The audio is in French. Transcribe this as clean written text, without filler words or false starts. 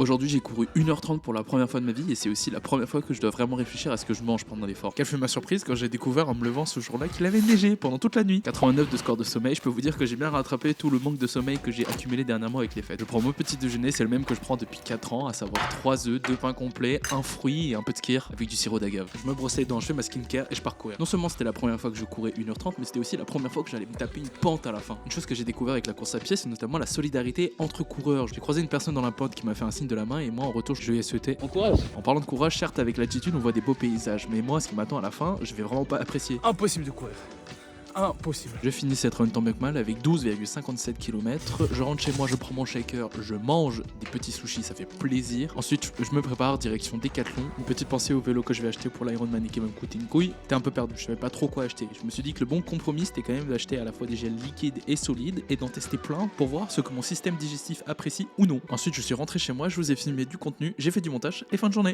Aujourd'hui, j'ai couru 1h30 pour la première fois de ma vie et c'est aussi la première fois que je dois vraiment réfléchir à ce que je mange pendant l'effort. Quelle fut ma surprise quand j'ai découvert en me levant ce jour-là qu'il avait neigé pendant toute la nuit. 89 de score de sommeil, je peux vous dire que j'ai bien rattrapé tout le manque de sommeil que j'ai accumulé dernièrement avec les fêtes. Je prends mon petit déjeuner, c'est le même que je prends depuis 4 ans, à savoir 3 œufs, 2 pains complets, un fruit et un peu de skyr avec du sirop d'agave. Je me brossais les dents, je fais ma skincare et je pars courir. Non seulement c'était la première fois que je courais 1h30, mais c'était aussi la première fois que j'allais me taper une pente à la fin. Une chose que j'ai découvert avec la course à pied, c'est notamment la solidarité entre coureurs. J'ai croisé une personne dans la pente qui m'a fait un signe de la main et moi en retour je lui ai souhaité Bon courage. en parlant de courage, certes avec l'altitude on voit des beaux paysages, mais moi ce qui m'attend à la fin, je vais vraiment pas apprécier. Impossible de courir. Impossible. Je finis cette run tant bien que mal avec 12,57 km. Je rentre chez moi, je prends mon shaker, je mange des petits sushis, ça fait plaisir. Ensuite, je me prépare direction Decathlon. Une petite pensée au vélo que je vais acheter pour l'Ironman et qui va me coûter une couille. T'es un peu perdu, je savais pas trop quoi acheter. Je me suis dit que le bon compromis c'était quand même d'acheter à la fois des gels liquides et solides et d'en tester plein pour voir ce que mon système digestif apprécie ou non. Ensuite, je suis rentré chez moi, je vous ai filmé du contenu, j'ai fait du montage et fin de journée.